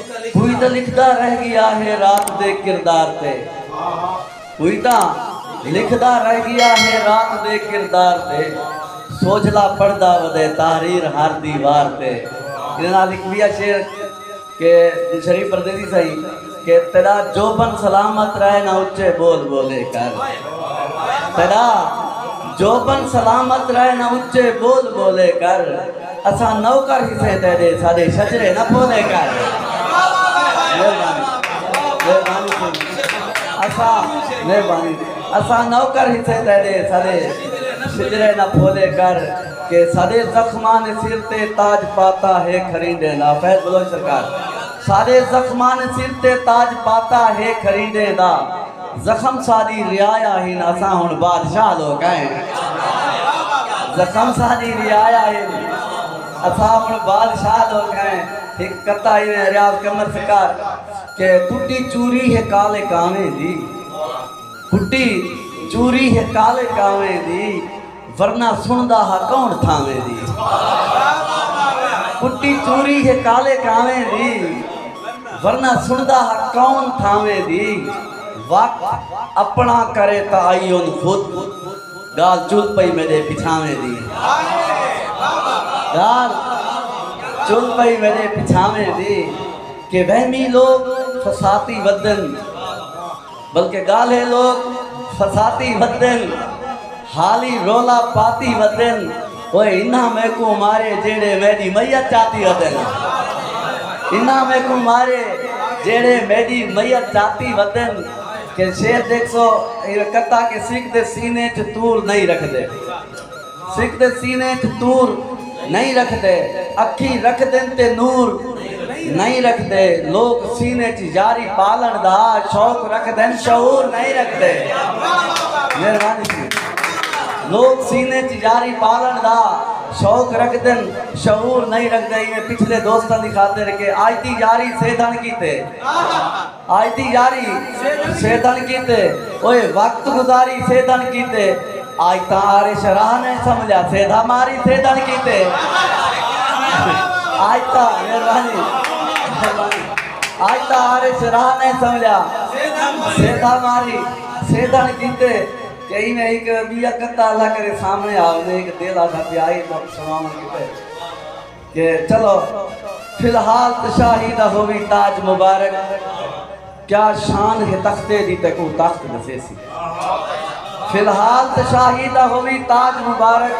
कोई तो लिखदा रह गया है रात दे किरदार ते, कोई तो लिखदा रह गया है रात दे किरदार ते, सोझला पढ़दा वदे तहरीर हर दीवार ते। इन्हां लिख दिया शेर के शरीफ परदेसी सही के तेरा जोबन सलामत रहे ना उच्चे बोल बोले कर, तेरा जोबन सलामत रहे ना उच्चे बोल बोले कर, असा नौकर हिस्से तेरे सारे शजरे न बोले कर। मेहरबानी असा नौकर हिस्से तेरे सारे शजरे न बोले कर, के सारे जख्मान सिर ते ताज पाता है खरीदे ना। फैज बोलो सरकार, सारे जख्मान सिर ते ताज पाता है खरीदे ना, जख्म सारी रियाया ही ना असा हुण बादशाह लोग हैं, जख्म सारी रियाया ही असा हुण बादशाह लोग हैं। एक कथा ही रियाज कमर सरकार के कुटी चूरी है काले कावे दी, कुटी चूरी है काले कावे दी, वरना सुनदा हा कौन थावे दी। कुटी चूरी है काले कावे दी, वरना सुनदा हा कौन थावे दी, वक्त अपना करे ता आई उन खुद, गाल चुल पई मेरे पिछावे दी, गाल चुल पई मेरे पिछावे दी। के वहमी लोग फसाती वदन, बल्कि गाले लोग फसाती वदन, हाली रोला पाती वदन, ओए इन्हा में को मारे जेड़े मेरी मैयत चाहती वदन, इन्हा में को मारे जेड़े मेरी मैयत चाहती वदन। के शेर देख सो कथा के सिख दे सीने च तूर नहीं रख दे, सिख दे सीने च तूर नहीं रख दे, अखी रख देन ते नूर नहीं रख दे, लोग सीने च यारी पालन दा शौक रख देन शऊर नहीं रख दे। मेहरबानी लोग सीने च यारी पालन दा शौक रख देन शऊर नहीं रख दे। मैं पिछले दोस्तों की खातिर के आज दी यारी सेधन कीते, आज दी यारी सेधन कीते, ओए वक्त गुजारी सेधन कीते, आज तारे शराह ने समझा सेधा मारी सेधन कीते, आज ता मेहरबानी आज तारे शराह ने समझा सेधा मारी सेधन कीते। कहीं में एक बिया कत्ता अल्लाह करे सामने आवने एक दिल आधा प्याई तब सुनाम कीते के चलो फिलहाल तो शाहिदा होवी ताज मुबारक, क्या शान है तख्ते दी तक तख्त नसेसी, फिलहाल तो शाहिदा होवी ताज मुबारक,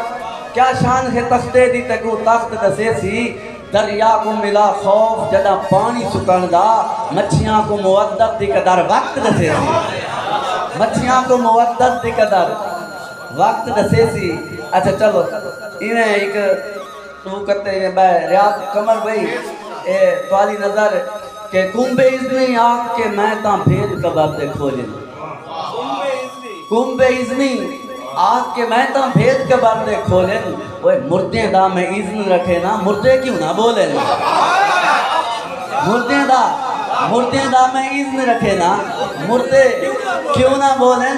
क्या शान है तख्ते दी तक तख्त नसेसी। दरिया को मिला खौफ जदा पानी सुकण दा, मच्छियां को मुवद्दत दी कदर वक्त दसेसी, मच्छियां को मुवद्दत दी कदर वक्त दसेसी। अच्छा चलो इन्हें एक तू करते हैं भाई रियाज कमर भाई ए वाली नजर के कुंभे इज़नी आग के मैं ता भेद कबर दे खोले, कुंभे इज़नी आग के मैं ता भेद कबर दे खोले, ओए मुर्दे दा मैं इज़्न रखे ना मुर्दे क्यों ना बोले, मुर्दे दा मैं इज़्न रखे ना मुर्दे क्यों ना बोले।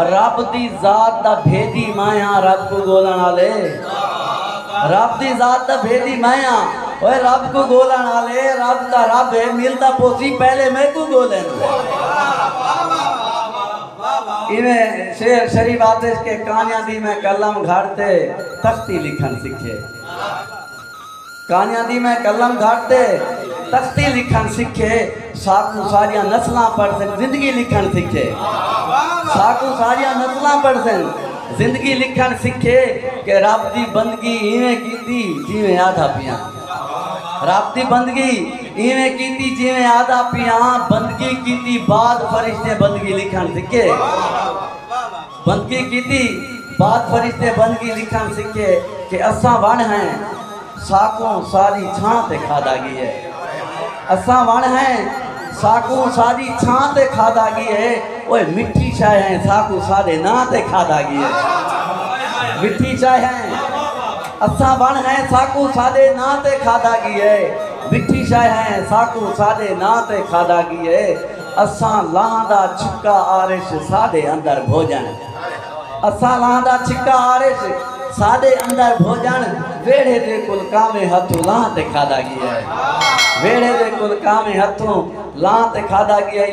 रब दी जात दा भेदी माया रब को गोलन वाले, रब दी जात दा भेदी माया, ओए रब को गोलन वाले, रब दा रब है मिलता पोसी पहले मैं को गोलन। इन्हें शेर शरीफ आतिश के कहानियां दी मैं कलम घाटते तख्ती लिखन सीखे, कहानियां दी मैं कलम घाटते तख्ती लिखन सीखे, साकू सारिया नस्लां पढ़ जिंदगी लिखन सीखे, साकू सारिया नस्लां पढ़ जिंदगी लिखन सीखे। के रब दी बंदगी इवें कीती जिवें आधा पिया, रब दी बंदगी इवें कीती जिवें आधा पिया, बंदगी कीती बाद फरिश्ते बंदगी लिखन सीखे, बंदगी कीती बाद फरिश्ते बंदगी लिखन सीखे। कि असा वण हैं साकों सारी छां ते खादा गई है, असा वण हैं साकू सारी छां ते खादा गई है, ओए मिठी चाय है साकू सारे ना ते खादा गई है, मिठी चाय है असा वण है साकू सादे ना ते खादा गई है, मिठी चाय है साकू सादे ना ते खादा गई है। असा लांदा छिक्का आरिश सादे अंदर भोजन, असा लांदा छिक्का आरिश साडे अंदर भोजन वेड़े दे कुलका में हथों लां ते खादा गया है। वेड़े दे कुलका में हथों लां ते खादा गया है।